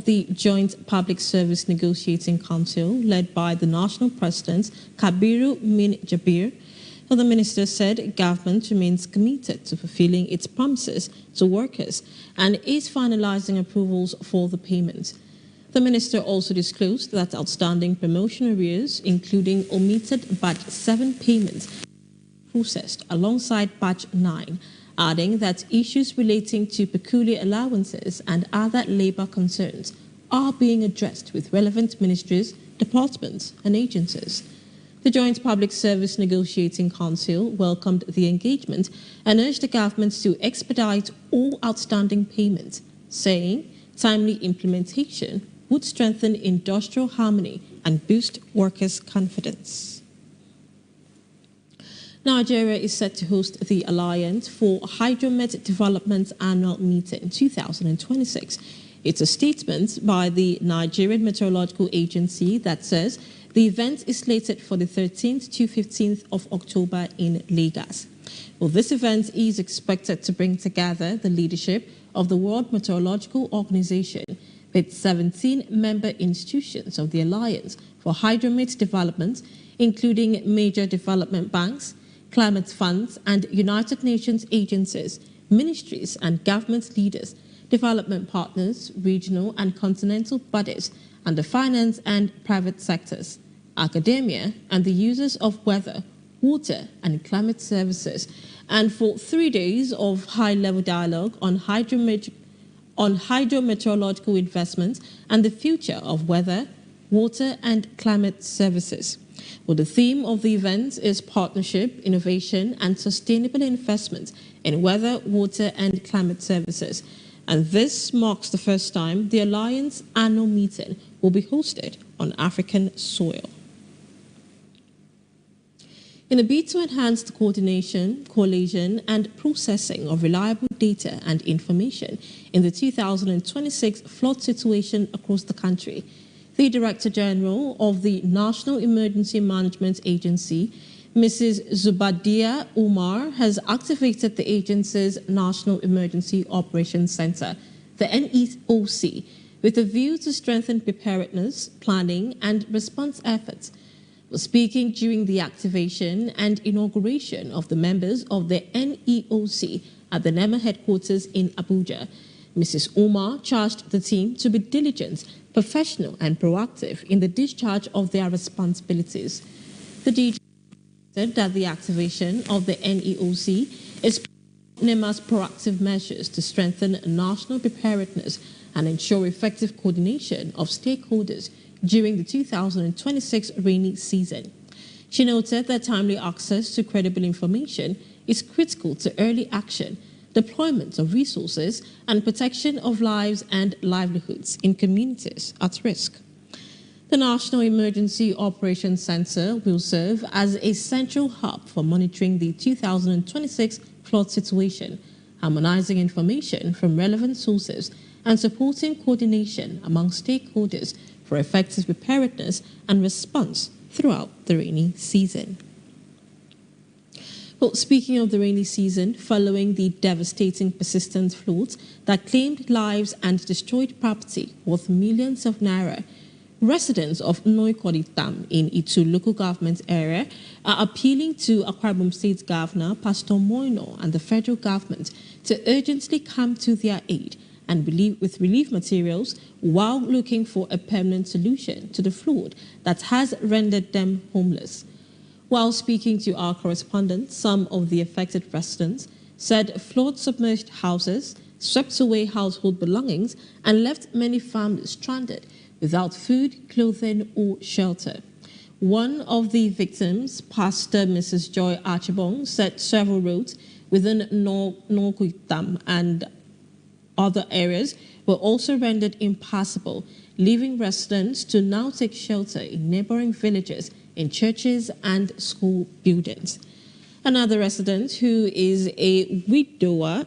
The Joint Public Service Negotiating Council, led by the National President, Kabiru Min Jabir, the minister said government remains committed to fulfilling its promises to workers and is finalizing approvals for the payment. The minister also disclosed that outstanding promotion arrears, including omitted Batch 7 payments, processed alongside Batch 9, adding that issues relating to peculiar allowances and other labor concerns are being addressed with relevant ministries, departments and agencies. The Joint Public Service Negotiating Council welcomed the engagement and urged the government to expedite all outstanding payments, saying timely implementation would strengthen industrial harmony and boost workers' confidence. Nigeria is set to host the Alliance for Hydromet Development Annual Meeting 2026. It's a statement by the Nigerian Meteorological Agency that says the event is slated for the 13th to 15th of October in Lagos. Well, this event is expected to bring together the leadership of the World Meteorological Organization with 17 member institutions of the Alliance for Hydromet Development, including major development banks, climate funds, and United Nations agencies, ministries and government leaders, development partners, regional and continental bodies, and the finance and private sectors, academia, and the users of weather, water, and climate services, and for 3 days of high-level dialogue on hydrometeorological investments and the future of weather, water, and climate services. Well, the theme of the event is partnership, innovation, and sustainable investment in weather, water, and climate services. And this marks the first time the Alliance annual meeting will be hosted on African soil. In a bid to enhance the coordination, collation, and processing of reliable data and information in the 2026 flood situation across the country, the Director General of the National Emergency Management Agency, Mrs. Zubadia Umar, has activated the agency's National Emergency Operations Center, the NEOC, with a view to strengthen preparedness, planning, and response efforts. Speaking during the activation and inauguration of the members of the NEOC at the NEMA headquarters in Abuja, Mrs. Umar charged the team to be diligent, professional, and proactive in the discharge of their responsibilities. The DG said that the activation of the NEOC is NEMA's proactive measures to strengthen national preparedness and ensure effective coordination of stakeholders during the 2026 rainy season. She noted that timely access to credible information is critical to early action, deployment of resources, and protection of lives and livelihoods in communities at risk. The National Emergency Operations Center will serve as a central hub for monitoring the 2026 flood situation, harmonizing information from relevant sources, and supporting coordination among stakeholders for effective preparedness and response throughout the rainy season. Well, speaking of the rainy season, following the devastating persistent floods that claimed lives and destroyed property worth millions of naira, residents of Noikoditam in Itu local government area are appealing to Akwa Ibom State Governor Pastor Moino and the federal government to urgently come to their aid and with relief materials while looking for a permanent solution to the flood that has rendered them homeless. While speaking to our correspondent, some of the affected residents said flood-submerged houses swept away household belongings and left many families stranded without food, clothing, or shelter. One of the victims, Pastor Mrs. Joy Archibong, said several roads within Nokuitam and other areas were also rendered impassable, leaving residents to now take shelter in neighboring villages, in churches and school buildings. Another resident who is a widow,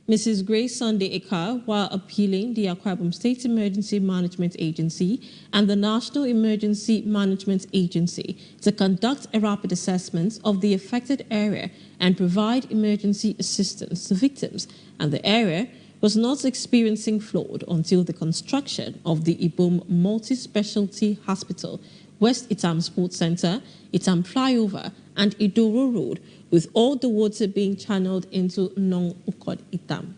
Mrs. Grace Sunday Eka, while appealing the Akwa Ibom State Emergency Management Agency and the National Emergency Management Agency to conduct a rapid assessment of the affected area and provide emergency assistance to victims and the area was not experiencing flood until the construction of the Ibom Multi-Specialty Hospital, West Itam Sports Center, Itam Flyover, and Idoro Road, with all the water being channeled into Non-Ukod Itam.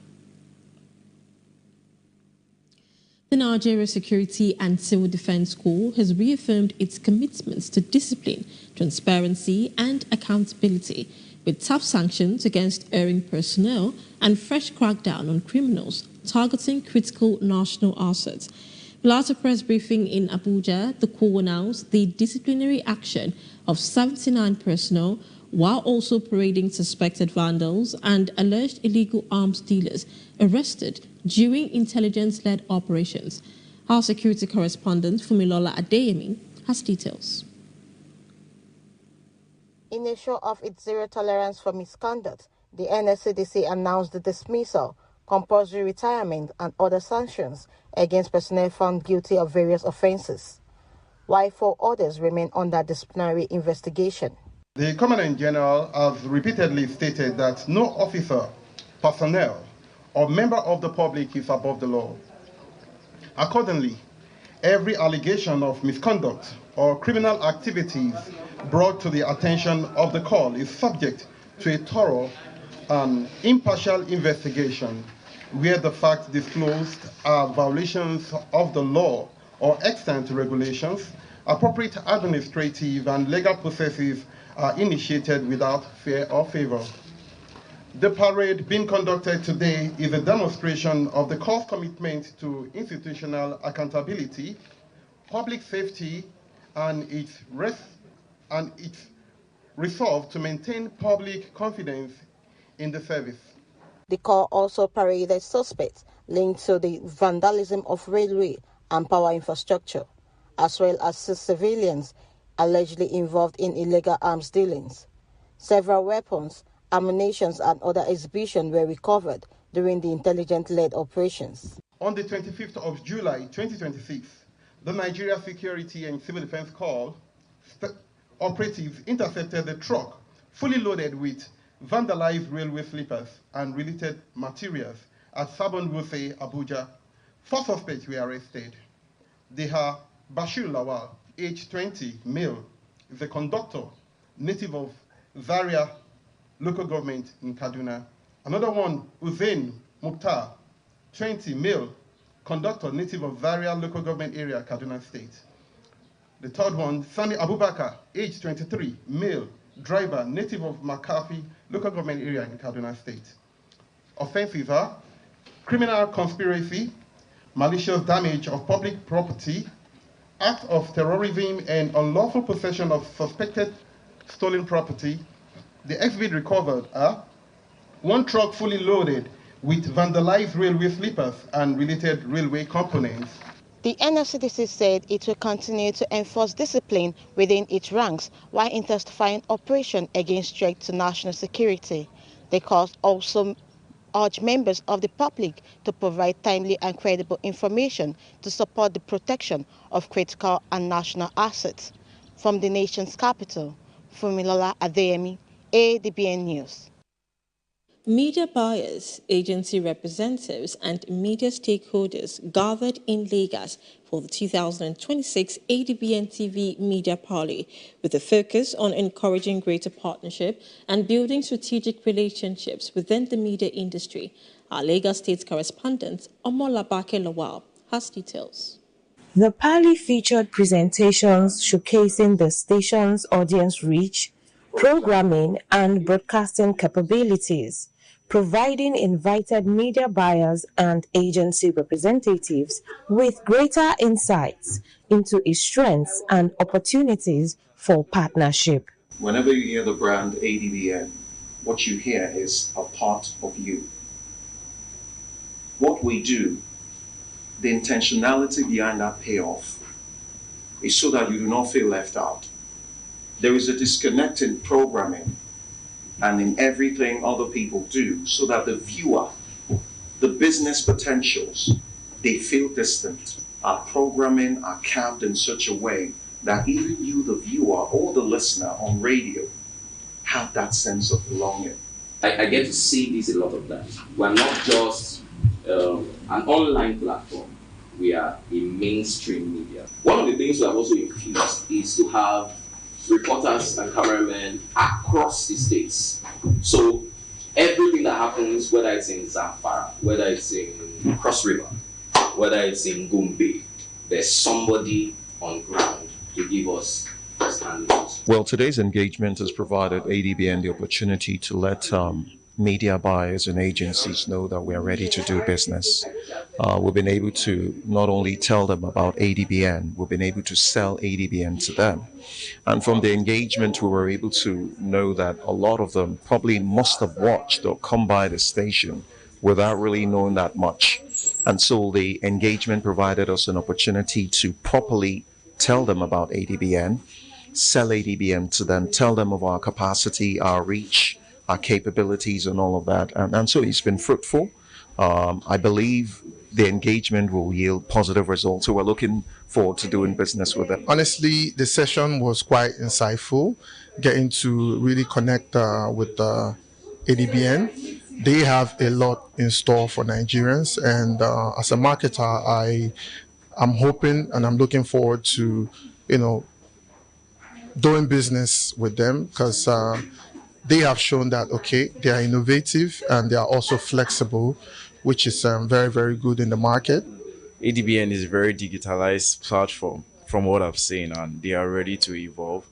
The Nigeria Security and Civil Defense Corps has reaffirmed its commitments to discipline, transparency, and accountability, with tough sanctions against erring personnel and fresh crackdown on criminals targeting critical national assets. While at a press briefing in Abuja, the Corps announced the disciplinary action of 79 personnel, while also parading suspected vandals and alleged illegal arms dealers arrested during intelligence-led operations. Our security correspondent, Fumilola Adeyemi, has details. In a show of its zero tolerance for misconduct, the NSCDC announced the dismissal, compulsory retirement, and other sanctions against personnel found guilty of various offences, while 4 others remain under disciplinary investigation. The Commandant General has repeatedly stated that no officer, personnel, or member of the public is above the law. Accordingly, every allegation of misconduct or criminal activities brought to the attention of the Corps is subject to a thorough and impartial investigation where the facts disclosed are violations of the law or extant regulations. Appropriate administrative and legal processes are initiated without fear or favor. The parade being conducted today is a demonstration of the Corps' commitment to institutional accountability, public safety, and its resolve to maintain public confidence in the service. The Corps also paraded suspects linked to the vandalism of railway and power infrastructure, as well as civilians allegedly involved in illegal arms dealings. Several weapons, ammunition, and other exhibitions were recovered during the intelligence-led operations. On the 25th of July 2026, the Nigeria Security and Civil Defense Corps operatives intercepted the truck fully loaded with vandalized railway sleepers and related materials at Sabon Wuse, Abuja. 4 suspects were arrested. They are Bashir Lawal, age 20, male, is a conductor, native of Zaria local government in Kaduna. Another one, Uzain Mukhtar, 20, male, conductor, native of Zaria local government area, Kaduna State. The third one, Sami Abubakar, age 23, male, driver, native of Makafi local government area in Kaduna State. Offenses are criminal conspiracy, malicious damage of public property, act of terrorism, and unlawful possession of suspected stolen property. The exhibit recovered are 1 truck fully loaded with vandalized railway sleepers and related railway components. The NSCDC said it will continue to enforce discipline within its ranks while intensifying operation against threat to national security. The Corps also urge members of the public to provide timely and credible information to support the protection of critical and national assets. From the nation's capital, Fumilola Adeyemi, Adbn News. Media buyers, agency representatives, and media stakeholders gathered in Lagos for the 2026 Adbn TV Media Parley with a focus on encouraging greater partnership and building strategic relationships within the media industry. Our Lagos State correspondent, Omolabake Lawal, has details. The parley featured presentations showcasing the station's audience reach, programming, and broadcasting capabilities, providing invited media buyers and agency representatives with greater insights into its strengths and opportunities for partnership. Whenever you hear the brand Adbn, what you hear is a part of you. What we do, the intentionality behind that payoff, is so that you do not feel left out. There is a disconnect in programming and in everything other people do, so that the viewer, the business potentials, they feel distant. Our programming are carved in such a way that even you, the viewer or the listener on radio, have that sense of belonging. I get to see this a lot of times. We're not just an online platform. We are a mainstream media. One of the things we have also infused is to have reporters and cameramen across the states. So everything that happens, whether it's in Zamfara, whether it's in Cross River, whether it's in Gombe, there's somebody on ground to give us standards. Well, today's engagement has provided ADBN the opportunity to let media buyers and agencies know that we are ready to do business. We've been able to not only tell them about ADBN, we've been able to sell ADBN to them. And from the engagement, we were able to know that a lot of them probably must have watched or come by the station without really knowing that much. And so the engagement provided us an opportunity to properly tell them about ADBN, sell ADBN to them, tell them of our capacity, our reach, our capabilities, and all of that. And so it's been fruitful. I believe the engagement will yield positive results. So we're looking forward to doing business with them. Honestly, the session was quite insightful, getting to really connect with ADBN. They have a lot in store for Nigerians. And as a marketer, I'm hoping and I'm looking forward to, doing business with them, because they have shown that, okay, they are innovative and they are also flexible, which is very, very good in the market. ADBN is a very digitalized platform from what I've seen, and they are ready to evolve.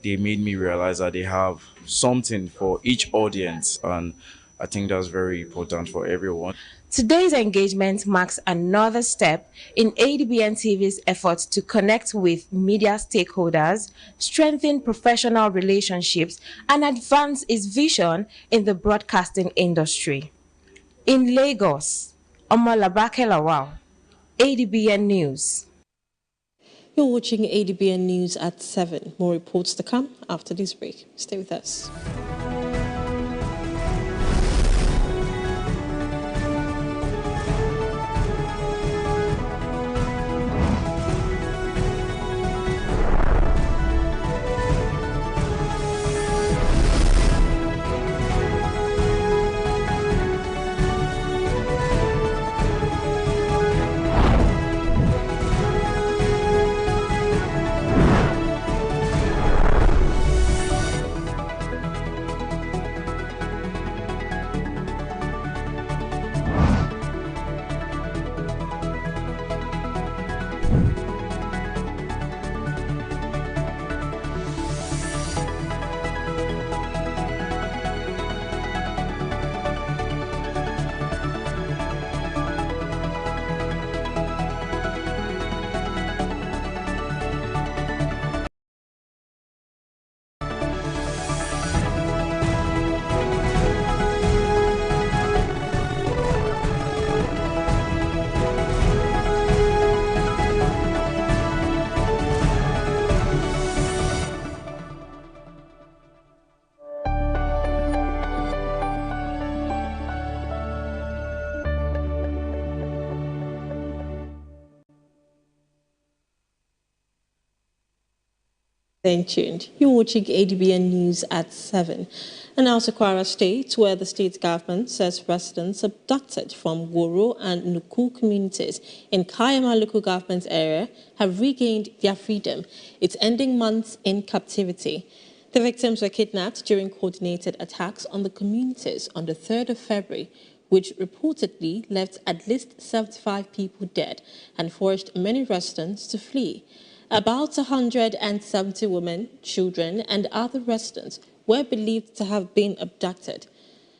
They made me realize that they have something for each audience, and I think that's very important for everyone. Today's engagement marks another step in ADBN TV's efforts to connect with media stakeholders, strengthen professional relationships, and advance its vision in the broadcasting industry. In Lagos, Omalabake Lawal, ADBN News. You're watching ADBN News at 7. More reports to come after this break. Stay with us. Stay tuned. You're watching ADBN News at 7. And now to Kwara State, where the state government says residents abducted from Woro and Nuku communities in Kayama local government area have regained their freedom. It's ending months in captivity. The victims were kidnapped during coordinated attacks on the communities on the 3rd of February, which reportedly left at least 75 people dead and forced many residents to flee. About 170 women, children, and other residents were believed to have been abducted.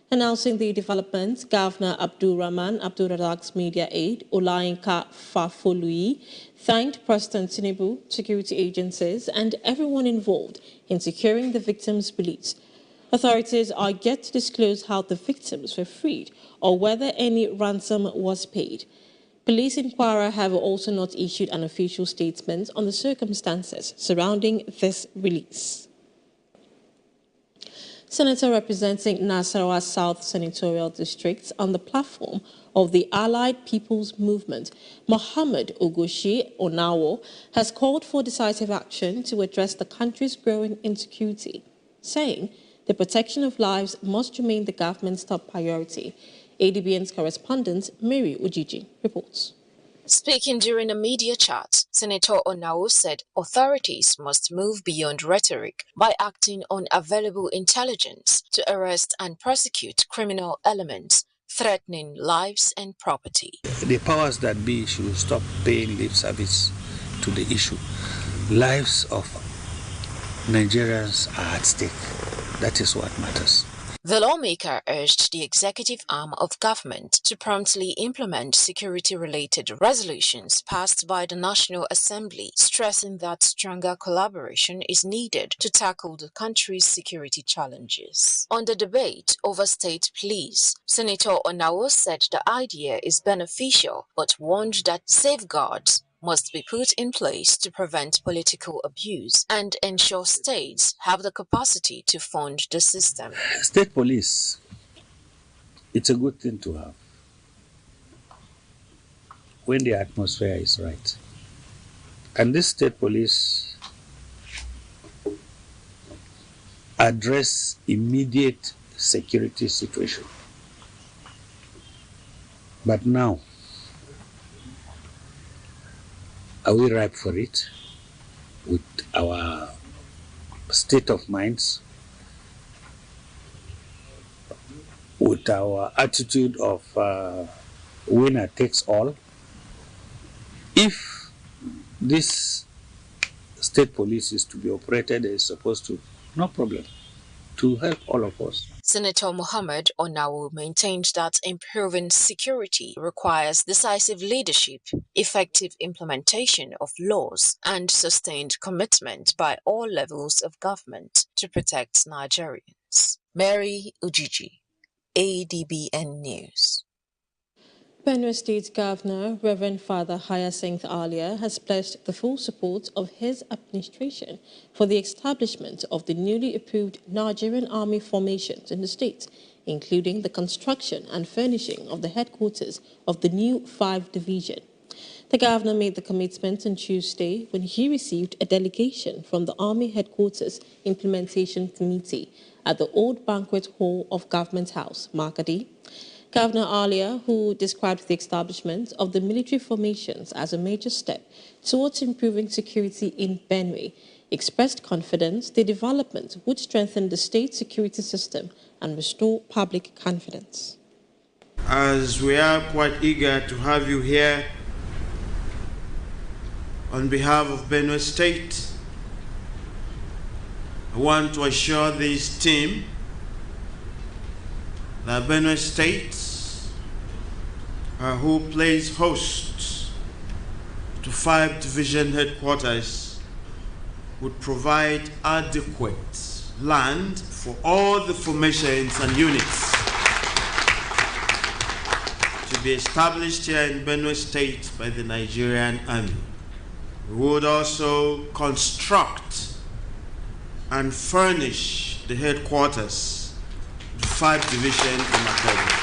Announcing the development, Governor Abdul Rahman Abdul-Razak's media aide, Olayinka Fafolui, thanked President Tinubu, security agencies, and everyone involved in securing the victims' release. Authorities are yet to disclose how the victims were freed or whether any ransom was paid. Police in Kwara have also not issued an official statement on the circumstances surrounding this release. Senator representing Nasarawa South Senatorial District on the platform of the Allied People's Movement, Mohammed Ogoshi Onawo, has called for decisive action to address the country's growing insecurity, saying the protection of lives must remain the government's top priority. ADBN's correspondent Mary Ujiji reports. Speaking during a media chat, Senator Onao said authorities must move beyond rhetoric by acting on available intelligence to arrest and prosecute criminal elements threatening lives and property. The powers that be should stop paying lip service to the issue. Lives of Nigerians are at stake. That is what matters. The lawmaker urged the executive arm of government to promptly implement security-related resolutions passed by the National Assembly, stressing that stronger collaboration is needed to tackle the country's security challenges. On the debate over state police, Senator Onao said the idea is beneficial but warned that safeguards must be put in place to prevent political abuse and ensure states have the capacity to fund the system. State police, it's a good thing to have when the atmosphere is right. And this state police address immediate security situation. But now, are we ripe for it with our state of minds, with our attitude of winner takes all? If this state police is to be operated as supposed to, no problem, to help all of us. Senator Mohammed Onao maintained that improving security requires decisive leadership, effective implementation of laws, and sustained commitment by all levels of government to protect Nigerians. Mary Ujiji, ADBN News. Benue State Governor Reverend Father Hyacinth Alia has pledged the full support of his administration for the establishment of the newly approved Nigerian Army formations in the state, including the construction and furnishing of the headquarters of the new 5 Division. The governor made the commitment on Tuesday when he received a delegation from the Army Headquarters Implementation Committee at the Old Banquet Hall of Government House, Makadi. Governor Alia, who described the establishment of the military formations as a major step towards improving security in Benue, expressed confidence the development would strengthen the state security system and restore public confidence. As we are quite eager to have you here on behalf of Benue State, I want to assure this team that Benue State, who plays host to 5 Division headquarters, would provide adequate land for all the formations and units to be established here in Benue State by the Nigerian Army. We would also construct and furnish the headquarters of the 5 Division in Makadi.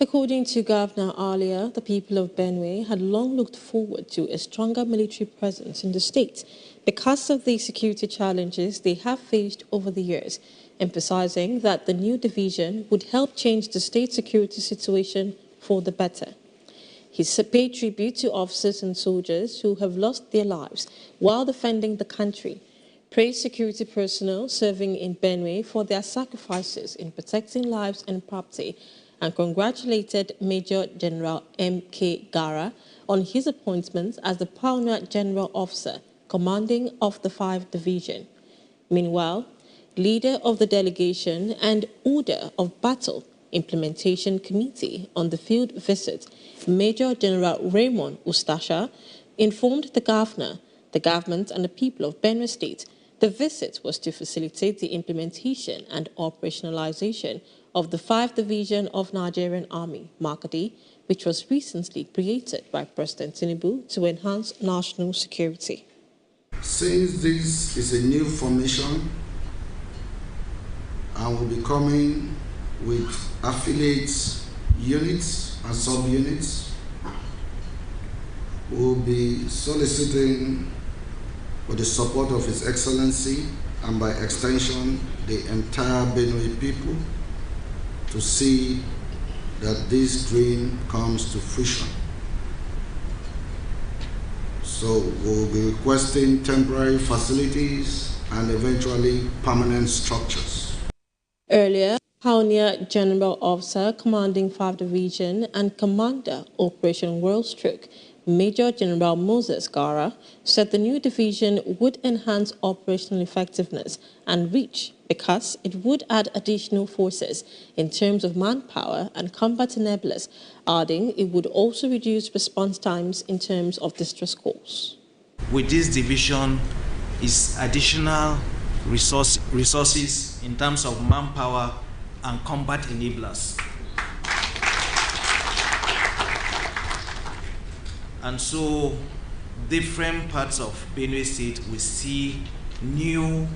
According to Governor Alia, the people of Benue had long looked forward to a stronger military presence in the state because of the security challenges they have faced over the years, emphasizing that the new division would help change the state security situation for the better. He paid tribute to officers and soldiers who have lost their lives while defending the country, praised security personnel serving in Benue for their sacrifices in protecting lives and property, and congratulated Major General M.K. Gara on his appointment as the Pioneer General Officer commanding of the 5 Division. Meanwhile, leader of the delegation and Order of Battle Implementation Committee on the field visit, Major General Raymond Ustasha, informed the governor, the government and the people of Benue State the visit was to facilitate the implementation and operationalization of the 5th Division of Nigerian Army, Makadi, which was recently created by President Tinubu to enhance national security. Since this is a new formation and will be coming with affiliates, units and sub-units, we will be soliciting for the support of His Excellency and by extension the entire Benue people to see that this dream comes to fruition. So we'll be requesting temporary facilities and eventually permanent structures. Earlier, Pioneer General Officer Commanding 5th Division and Commander Operation World Stroke, Major General Moses Gara, said the new division would enhance operational effectiveness and reach because it would add additional forces in terms of manpower and combat enablers, adding it would also reduce response times in terms of distress calls. With this division is additional resources in terms of manpower and combat enablers. And so different parts of Benue State will see new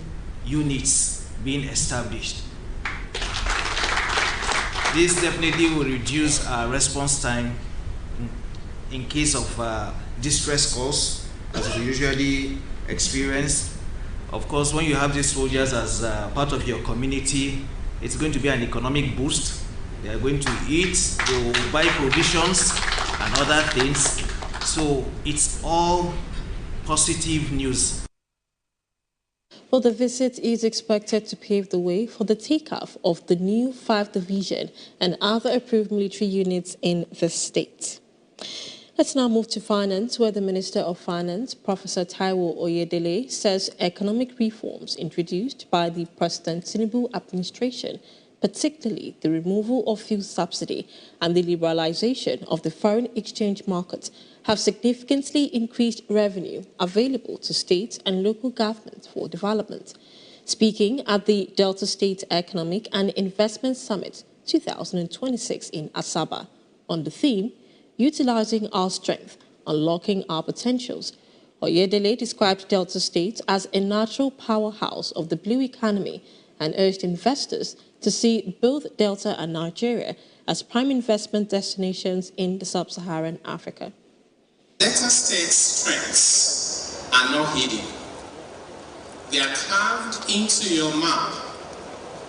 units being established. This definitely will reduce our response time in case of distress calls, as we usually experience. Of course, when you have these soldiers as part of your community, it's going to be an economic boost. They are going to eat, they will buy provisions and other things. So it's all positive news. Well, the visit is expected to pave the way for the takeoff of the new 5th Division and other approved military units in the state. Let's now move to finance, where the Minister of Finance, Professor Taiwo Oyedele, says economic reforms introduced by the President Tinubu administration, particularly the removal of fuel subsidy and the liberalization of the foreign exchange market, have significantly increased revenue available to state and local governments for development. Speaking at the Delta State Economic and Investment Summit 2026 in Asaba on the theme, Utilizing Our Strength, Unlocking Our Potentials, Oyedele described Delta State as a natural powerhouse of the blue economy and urged investors to see both Delta and Nigeria as prime investment destinations in the sub-Saharan Africa. Delta State's strengths are not hidden. They are carved into your map,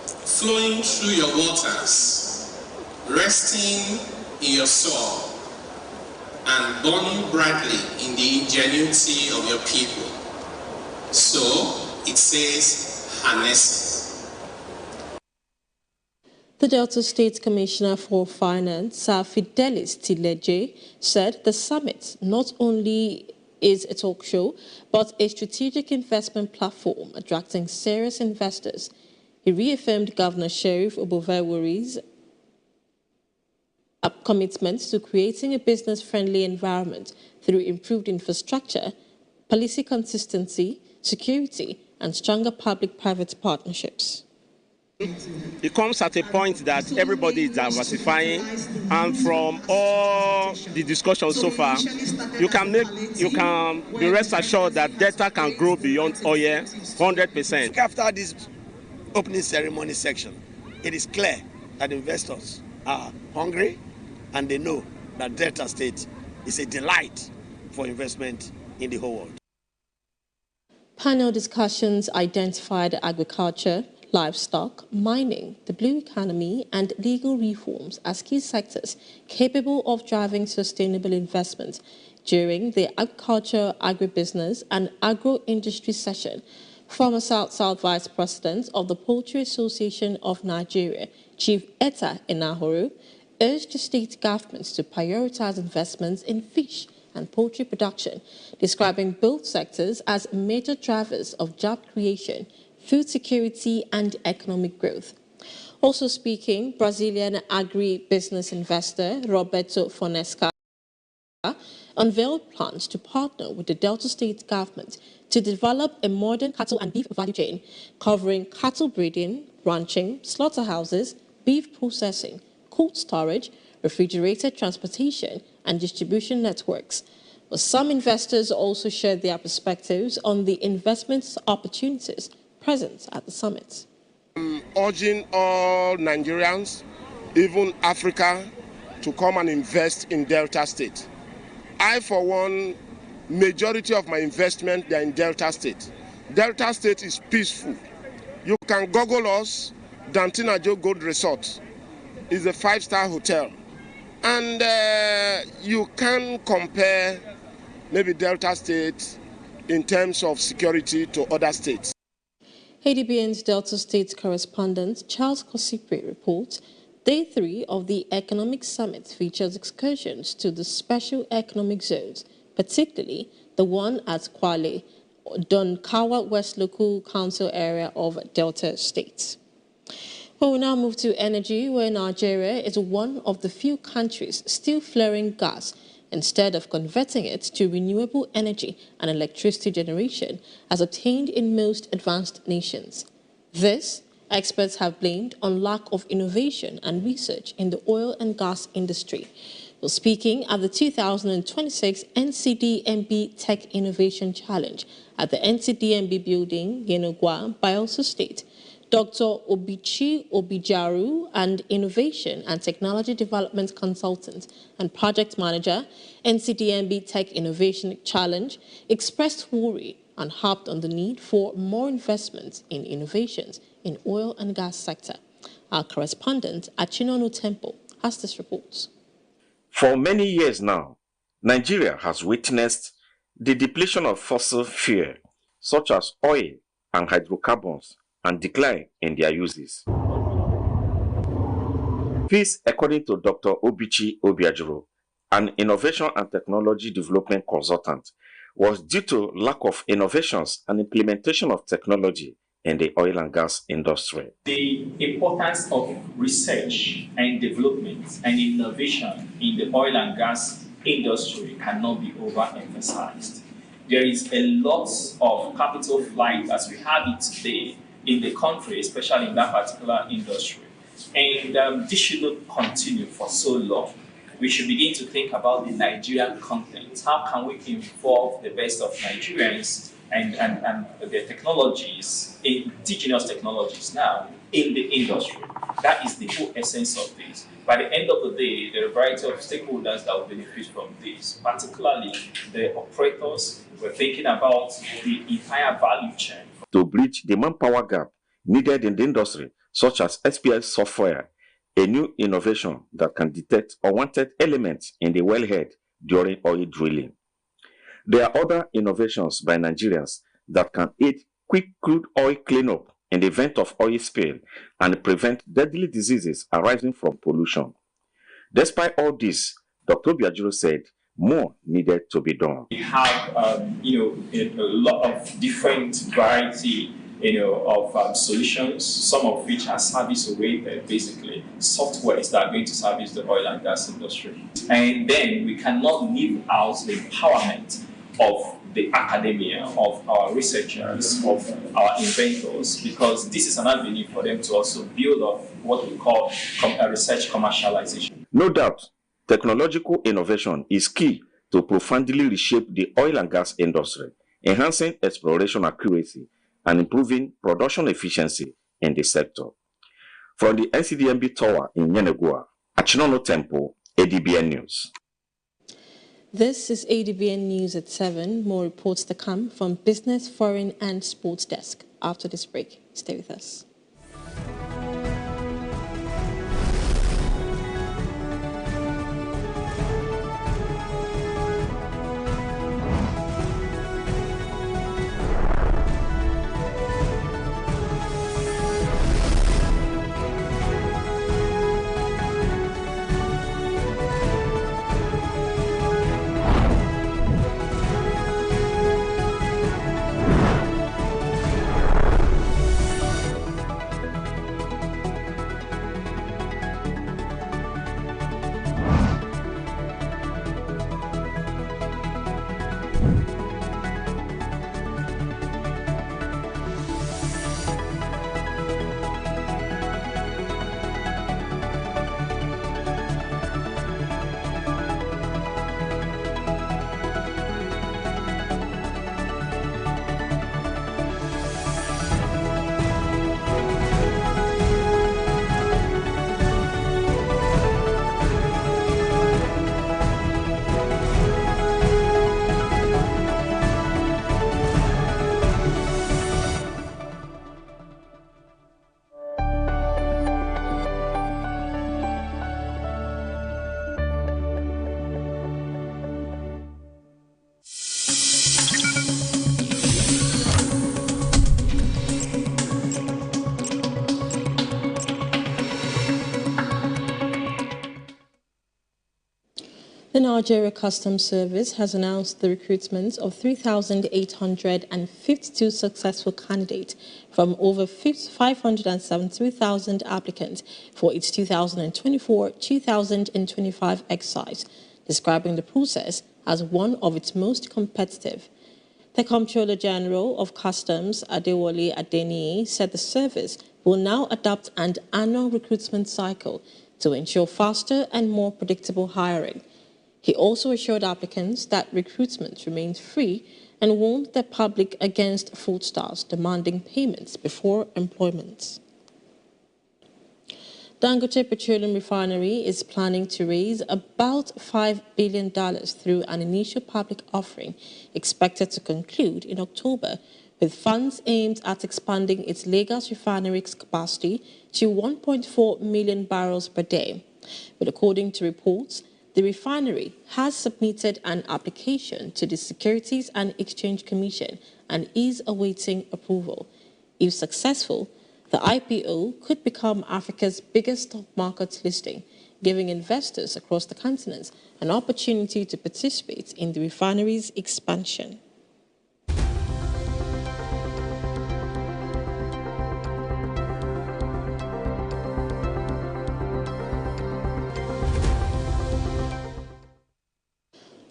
flowing through your waters, resting in your soil, and burning brightly in the ingenuity of your people. So it says, harness. The Delta State Commissioner for Finance, Sir Fidelis Tileje, said the summit not only is a talk show, but a strategic investment platform attracting serious investors. He reaffirmed Governor Sheriff Obovewori's commitment to creating a business-friendly environment through improved infrastructure, policy consistency, security, and stronger public-private partnerships. It comes at a point that everybody is diversifying, and from all the discussions so far, you can be rest assured that Delta can grow beyond oil 100%. After this opening ceremony section, it is clear that investors are hungry and they know that Delta State is a delight for investment in the whole world. Panel discussions identified agriculture, livestock, mining, the blue economy, and legal reforms as key sectors capable of driving sustainable investment. During the Agriculture, Agribusiness, and Agro-Industry session, former South-South Vice President of the Poultry Association of Nigeria, Chief Etta Enahoro, urged the state governments to prioritize investments in fish and poultry production, describing both sectors as major drivers of job creation, food security, and economic growth. Also speaking, Brazilian agri-business investor Roberto Fonesca unveiled plans to partner with the Delta State government to develop a modern cattle and beef value chain covering cattle breeding, ranching, slaughterhouses, beef processing, cold storage, refrigerated transportation, and distribution networks. But some investors also shared their perspectives on the investment opportunities present at the summit. I'm urging all Nigerians, even Africa, to come and invest in Delta State. I, for one, majority of my investment, they're in Delta State. Delta State is peaceful. You can Google us. Dantinajo Gold Resort is a 5-star hotel And you can compare maybe Delta State in terms of security to other states. ADBN's Delta State correspondent Charles Kosipre reports Day 3 of the Economic Summit features excursions to the special economic zones, particularly the one at Kwale, Donkawa West Local Council area of Delta State. Well, we now move to energy, where Nigeria is one of the few countries still flaring gas instead of converting it to renewable energy and electricity generation as obtained in most advanced nations. This, experts have blamed on lack of innovation and research in the oil and gas industry. Well, speaking at the 2026 NCDMB Tech Innovation Challenge at the NCDMB building, Yenogwa, Bayelsa State, Dr. Obichi Obijaru, and Innovation and Technology Development Consultant and Project Manager, NCDMB Tech Innovation Challenge, expressed worry and harped on the need for more investments in innovations in oil and gas sector. Our correspondent at Chinono Temple has this report. For many years now, Nigeria has witnessed the depletion of fossil fuel, such as oil and hydrocarbons, and decline in their uses. This, according to Dr. Obichi Obiajuro, an innovation and technology development consultant, was due to lack of innovations and implementation of technology in the oil and gas industry. The importance of research and development and innovation in the oil and gas industry cannot be overemphasized. There is a lot of capital flight as we have it today in the country, especially in that particular industry. And this should not continue for so long. We should begin to think about the Nigerian content. How can we involve the best of Nigerians and their technologies, indigenous technologies now, in the industry? That is the whole essence of this. By the end of the day, there are a variety of stakeholders that will benefit from this, particularly the operators. We're thinking about the entire value chain. To bridge the manpower gap needed in the industry, such as SPS software, a new innovation that can detect unwanted elements in the wellhead during oil drilling. There are other innovations by Nigerians that can aid quick crude oil cleanup in the event of oil spill and prevent deadly diseases arising from pollution. Despite all this, Dr. Biajuro said more needed to be done. We have, a lot of different variety, of solutions, some of which are service-oriented, basically softwares that are going to service the oil and gas industry. And then we cannot leave out the empowerment of the academia, of our researchers, of our inventors, because this is an avenue for them to also build up what we call research commercialization. No doubt, technological innovation is key to profoundly reshape the oil and gas industry, enhancing exploration accuracy and improving production efficiency in the sector. From the NCDMB Tower in Yenegua, at Chinono Temple, ADBN News. This is ADBN News at 7. More reports to come from Business, Foreign and Sports Desk. After this break, stay with us. Nigeria Customs Service has announced the recruitment of 3,852 successful candidates from over 573,000 applicants for its 2024-2025 exercise, describing the process as one of its most competitive. The Comptroller General of Customs, Adewale Adeniyi, said the service will now adopt an annual recruitment cycle to ensure faster and more predictable hiring. He also assured applicants that recruitment remains free and warned the public against fraudsters demanding payments before employment. Dangote Petroleum Refinery is planning to raise about $5 billion through an initial public offering expected to conclude in October, with funds aimed at expanding its Lagos refinery's capacity to 1.4 million barrels per day. But according to reports, the refinery has submitted an application to the Securities and Exchange Commission and is awaiting approval. If successful, the IPO could become Africa's biggest stock market listing, giving investors across the continent an opportunity to participate in the refinery's expansion.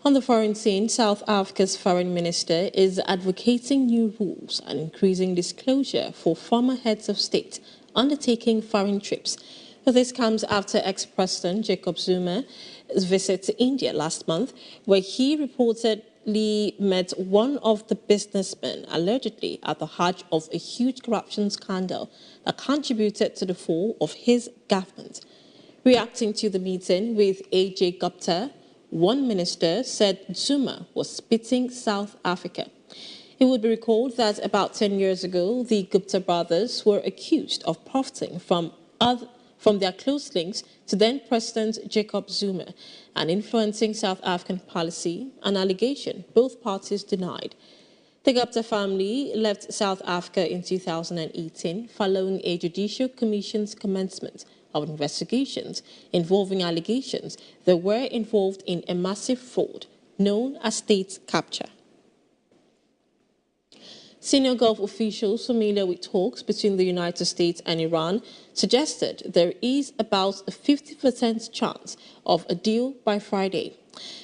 On the foreign scene, South Africa's foreign minister is advocating new rules and increasing disclosure for former heads of state undertaking foreign trips. This comes after ex-president Jacob Zuma's visit to India last month, where he reportedly met one of the businessmen allegedly at the heart of a huge corruption scandal that contributed to the fall of his government. Reacting to the meeting with A.J. Gupta, one minister said Zuma was spitting South Africa. It would be recalled that about 10 years ago, the Gupta brothers were accused of profiting from their close links to then-President Jacob Zuma and influencing South African policy, an allegation both parties denied. The Gupta family left South Africa in 2018 following a judicial commission's commencement of investigations involving allegations they were involved in a massive fraud known as state capture. Senior Gulf officials familiar with talks between the United States and Iran suggested there is about a 50% chance of a deal by Friday.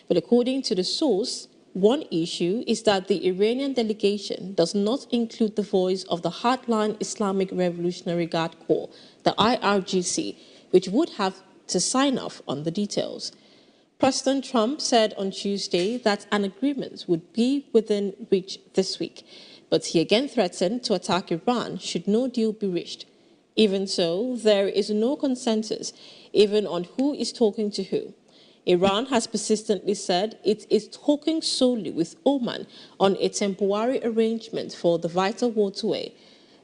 But according to the source, one issue is that the Iranian delegation does not include the voice of the hardline Islamic Revolutionary Guard Corps, the IRGC, which would have to sign off on the details. President Trump said on Tuesday that an agreement would be within reach this week, but he again threatened to attack Iran should no deal be reached. Even so, there is no consensus even on who is talking to who. Iran has persistently said it is talking solely with Oman on a temporary arrangement for the vital waterway.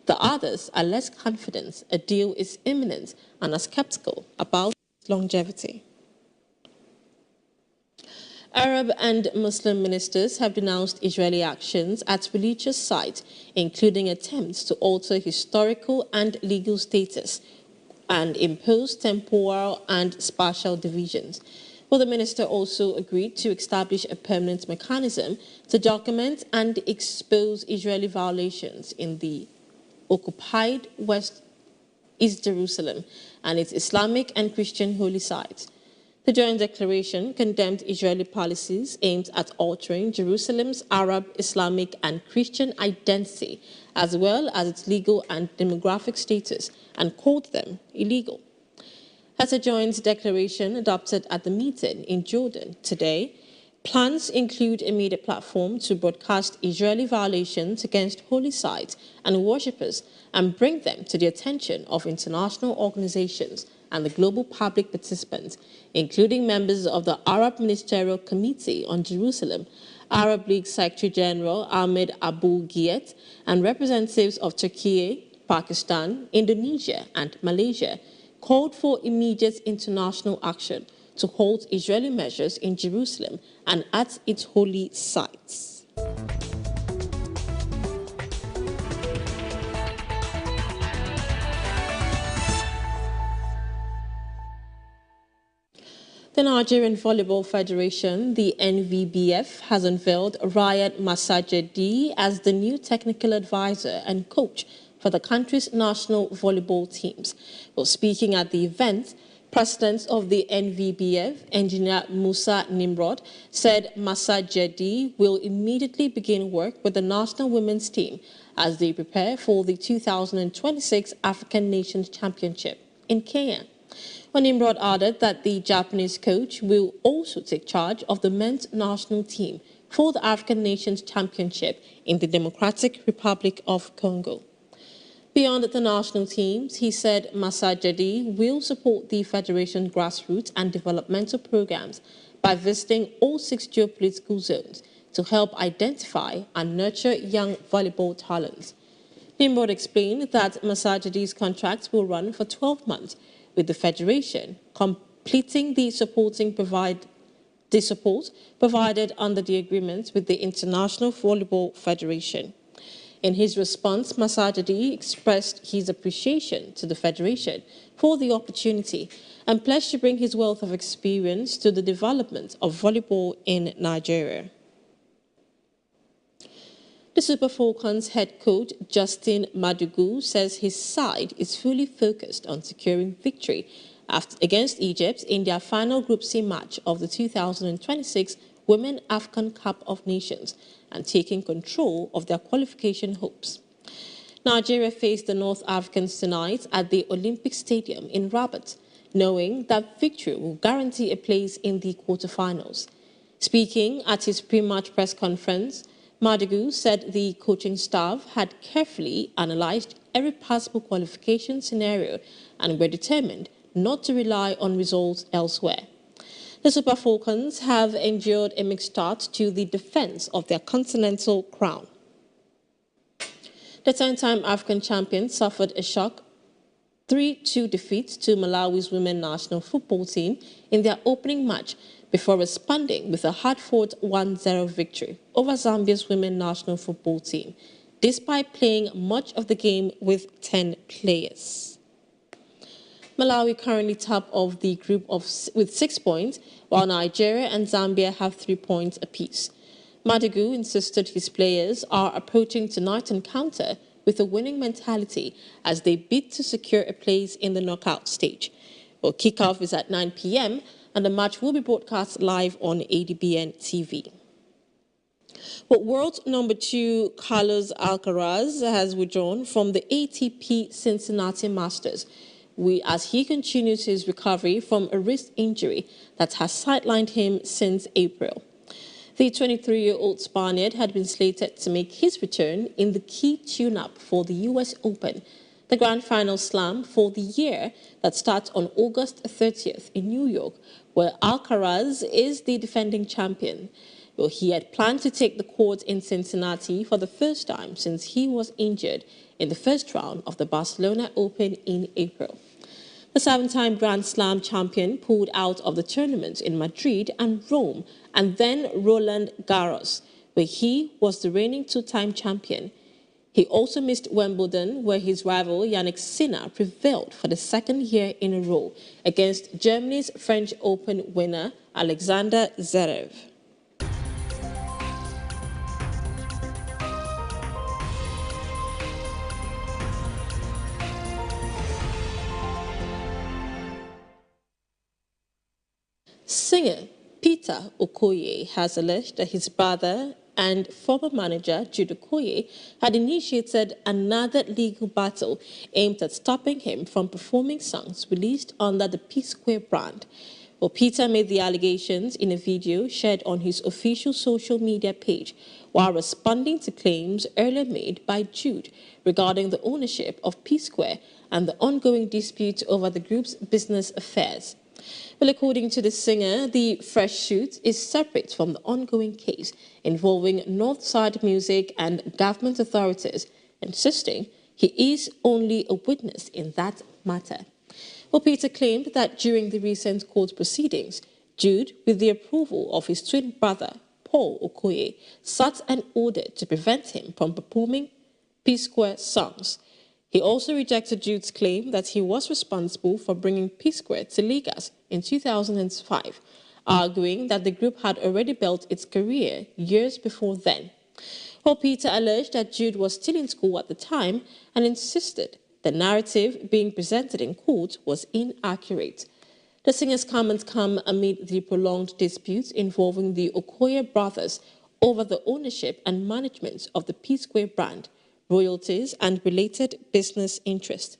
The others are less confident a deal is imminent and are skeptical about its longevity. Arab and Muslim ministers have denounced Israeli actions at religious sites, including attempts to alter historical and legal status and impose temporal and spatial divisions. Well, the minister also agreed to establish a permanent mechanism to document and expose Israeli violations in the occupied East Jerusalem and its Islamic and Christian holy sites. The joint declaration condemned Israeli policies aimed at altering Jerusalem's Arab, Islamic, and Christian identity, as well as its legal and demographic status, and called them illegal. As a joint declaration adopted at the meeting in Jordan today, plans include a media platform to broadcast Israeli violations against holy sites and worshippers and bring them to the attention of international organizations and the global public participants, including members of the Arab Ministerial Committee on Jerusalem, Arab League Secretary General Ahmed Abu Ghait, and representatives of Turkey, Pakistan, Indonesia, and Malaysia, called for immediate international action to halt Israeli measures in Jerusalem and at its holy sites. The Nigerian Volleyball Federation, the NVBF, has unveiled Ryan Masajedi as the new technical advisor and coach for the country's national volleyball teams. While speaking at the event, President of the NVBF, Engineer Musa Nimrod, said Masajedi will immediately begin work with the national women's team as they prepare for the 2026 African Nations Championship in Kenya. Nimrod added that the Japanese coach will also take charge of the men's national team for the African Nations Championship in the Democratic Republic of Congo. Beyond the national teams, he said Masajedi will support the Federation grassroots and developmental programs by visiting all 6 geopolitical zones to help identify and nurture young volleyball talents. Nimrod explained that Masajedi's contract will run for 12 months, with the Federation completing the support provided under the agreement with the International Volleyball Federation. In his response, Masajedi expressed his appreciation to the Federation for the opportunity and pledged to bring his wealth of experience to the development of volleyball in Nigeria. The Super Falcons head coach Justin Madugu says his side is fully focused on securing victory against Egypt in their final Group C match of the 2026 Women African Cup of Nations and taking control of their qualification hopes. Nigeria faced the North Africans tonight at the Olympic Stadium in Rabat, knowing that victory will guarantee a place in the quarterfinals. Speaking at his pre-match press conference, Madugu said the coaching staff had carefully analysed every possible qualification scenario and were determined not to rely on results elsewhere. The Super Falcons have endured a mixed start to the defence of their continental crown. The 10-time African champions suffered a shock 3-2 defeat to Malawi's women national football team in their opening match before responding with a hard-fought 1-0 victory over Zambia's women national football team, despite playing much of the game with 10 players. Malawi currently top of the group with 6 points, while Nigeria and Zambia have 3 points apiece. Madugu insisted his players are approaching tonight's encounter with a winning mentality as they bid to secure a place in the knockout stage. Well, kickoff is at 9 p.m. and the match will be broadcast live on Adbn TV. Well, world number 2 Carlos Alcaraz has withdrawn from the ATP Cincinnati Masters as he continues his recovery from a wrist injury that has sidelined him since April. The 23-year-old Spaniard had been slated to make his return in the key tune-up for the US Open, the grand final slam for the year that starts on August 30th in New York, where Alcaraz is the defending champion. Well, he had planned to take the court in Cincinnati for the first time since he was injured in the first round of the Barcelona Open in April. The 7-time Grand Slam champion pulled out of the tournament in Madrid and Rome, and then Roland Garros, where he was the reigning 2-time champion. He also missed Wimbledon, where his rival Jannik Sinner prevailed for the 2nd year in a row against Germany's French Open winner Alexander Zverev. Singer Peter Okoye has alleged that his brother and former manager Jude Okoye had initiated another legal battle aimed at stopping him from performing songs released under the P-Square brand. Well, Peter made the allegations in a video shared on his official social media page while responding to claims earlier made by Jude regarding the ownership of P-Square and the ongoing dispute over the group's business affairs. Well, according to the singer, the fresh suit is separate from the ongoing case involving Northside Music and government authorities, insisting he is only a witness in that matter. Well, Peter claimed that during the recent court proceedings, Jude, with the approval of his twin brother, Paul Okoye, sought an order to prevent him from performing P-Square songs. He also rejected Jude's claim that he was responsible for bringing P-Square to Lagos in 2005, arguing that the group had already built its career years before then. While Peter alleged that Jude was still in school at the time and insisted the narrative being presented in court was inaccurate. The singer's comments come amid the prolonged disputes involving the Okoye brothers over the ownership and management of the P-Square brand, royalties, and related business interests.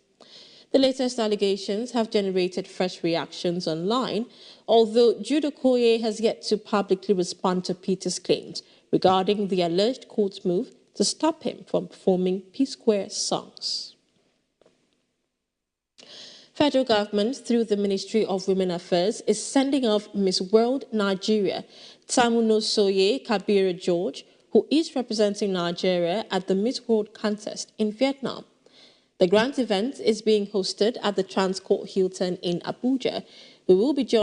The latest allegations have generated fresh reactions online, although Jude Okoye has yet to publicly respond to Peter's claims regarding the alleged court move to stop him from performing P-Square songs. Federal government, through the Ministry of Women Affairs, is sending off Miss World Nigeria, Tamunosoye Kabira George, who is representing Nigeria at the Miss World contest in Vietnam. The grand event is being hosted at the Transcourt Hilton in Abuja. We will be joined